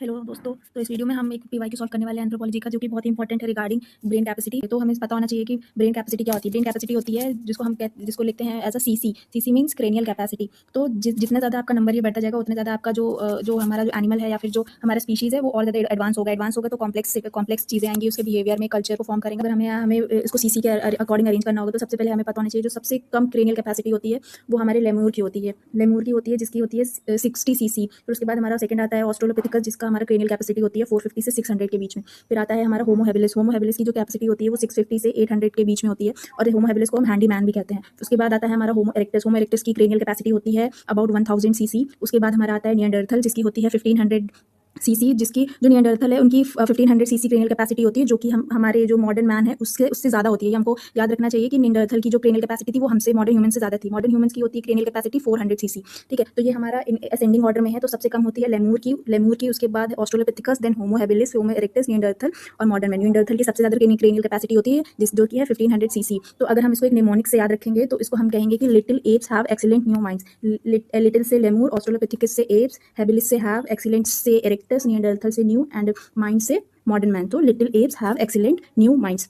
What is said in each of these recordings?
Hello दोस्तों, तो इस वीडियो में हम एक पीवाईक्यू सॉल्व करने वाले हैं एंथ्रोपोलॉजी का, जो कि बहुत इंपॉर्टेंट है रिगार्डिंग ब्रेन कैपेसिटी। तो हमें पता होना चाहिए कि ब्रेन कैपेसिटी क्या होती है। ब्रेन कैपेसिटी होती है जिसको लिखते हैं as a CC. CC means cranial capacity. तो जितना ज़्यादा आपका नंबर ये बढ़ता जाएगा, उतने ज़्यादा आपका जो हमारा जो एनिमल है या फिर जो हमारा स्पीशीज़ है वो और ज़्यादा एडवांस होगा तो कॉम्प्लेक्स चीज़ें आएंगी उसके बिहेवियर में, कल्चर को फॉर्म करेंगे। अगर हमें इसको सीसी के अकॉर्डिंग अरेंज करना होगा तो सबसे पहले हमें पता होना चाहिए जो सबसे कम क्रेनियल कैपेसिटी होती है वो हमारे लेमूर की होती है जिसकी होती है 60 सीसी। फिर उसके बाद हमारा सेकंड आता है ऑस्ट्रेलोपिथेकस, जिसका हमारा क्रेनियल कैपेसिटी होती है 450 से 600 के बीच में। फिर आता है हमारा होमो हैबिलिस की जो कैपेसिटी होती है वो 650 से 800 के बीच में होती है, और होमो हैबिलिस को हम हैंडी मैन भी कहते हैं। उसके बाद आता है हमारा होमो इरेक्टस की क्रेनियल कैपेसिटी होती है अबाउट 1000 सीसी। उसके बाद हमारा आता है निएंडरथल, जिसकी होती है 1500 सीसी, जिसकी जो निएंडरथल है उनकी 1500 सीसी क्रेनियल कैपेसिटी होती है, जो कि हमारे जो मॉडर्न मैन है उससे ज़्यादा होती है। ये हमको याद रखना चाहिए कि निएंडरथल की जो क्रेनियल कैपेसिटी थी वो हमसे मॉडर्न ह्यूमन से ज़्यादा थी। मॉडर्न ह्यूमन की होती है क्रेनियल कैपेसिटी 400 सीसी। ठीक है, तो ये हमारा असेंडिंग ऑर्डर में है। तो सबसे कम होती है लेमूर की, उसके बाद ऑस्ट्रेलोपिथेकस, देन होमो हैबिलिस, होमो इरेक्टस, निएंडरथल और मॉडर्न मैन। निएंडरथल की सबसे ज़्यादा क्रेनियल कैपेसिटी होती है जो कि है 1500 सीसी। तो अगर हम इसको एक निमोनिक से याद रखेंगे तो इसको हम कहेंगे कि little apps have excellent new minds. Little से लेमूर, ऑस्ट्रेलोपिथेकस से एप्स, हैबिलिस से हैव, एक्सीलेंट से इरेक्टस, निएंडरथल से न्यू एंड माइंड से मॉडर्न मैन। तो little apps have excellent new minds.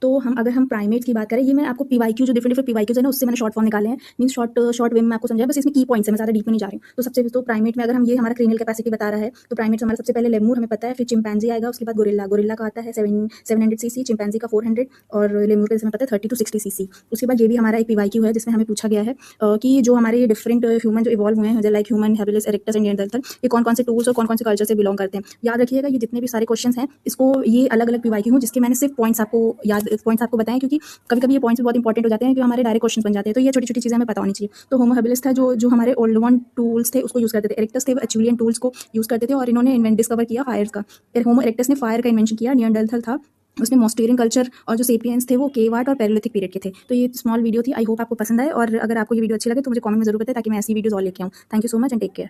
तो अगर हम प्राइमेट्स की बात करें, ये मैं आपको पीवाईक्यू जो डिफरेंट पीवाईक्यूज है ना उससे मैंने शॉर्ट फॉर्म निकाले हैं। मीन शॉर्ट वे में मैं आपको समझाया, बस इसमें की पॉइंट्स है, मैं ज़्यादा डीप में नहीं जा रही हूँ। तो सबसे तो प्राइमेट में अगर हम ये हमारा क्रेनियल कैपेसिटी बता रहा है तो प्राइमेट हमारा सबसे पहले लेमूर हमें पता है, फिर चिंपैंजी आएगा, उसके बाद गोरिल्ला का आता है 700 सीसी, चिंपैंजी का 400 और लेमूर का जैसे पता है 30 to 60 सीसी। उसके बाद ये भी हमारा एक पीवाईक्यू है जिसमें हमें पूछा गया है कि जो हमारे डिफरेंट ह्यूमन जो इवॉल्व हुए हैं like human, habilis, erectus and Neanderthal, ये कौन कौन से टूल्स और कौन कौन से कल्चर से बिलोंग करते हैं। याद रखिएगा ये जितने भी सारे क्वेश्चन हैं इसको ये अलग अलग पीवाईक्यू हूँ जिसके मैंने सिर्फ पॉइंट्स आपको बताएं, क्योंकि कभी कभी ये पॉइंट्स बहुत इंपॉर्टेंट हो जाते हैं कि हमारे डायरेक्ट क्वेश्चन बन जाते हैं। तो ये छोटी छोटी चीज़ें हमें पता होनी चाहिए। तो होमो हैबिलिस था जो हमारे ओल्ड वन टूल्स थे उसको यूज़ करते थे। इरेक्टस थे एचुलियन टूल्स को यूज़ करते थे और इन्होंने डिस्कवर किया फायर का। होमो इरेक्टस ने फायर का इन्वेंशन किया। निएंडरथल था, उसने मॉस्टेरियन कल्चर, और जो सेपियंस थे वो केव आर्ट और पैरेलिथिक पीरियड के थे। तो ये स्मॉल वीडियो थी, आई होप आपको पसंद आए, और अगर आपको ये वीडियो अच्छी लगे तो मुझे कमेंट में जरूर बताएं ताकि मैं ऐसी वीडियोस और लेके आऊँ। Thank you so much and take care.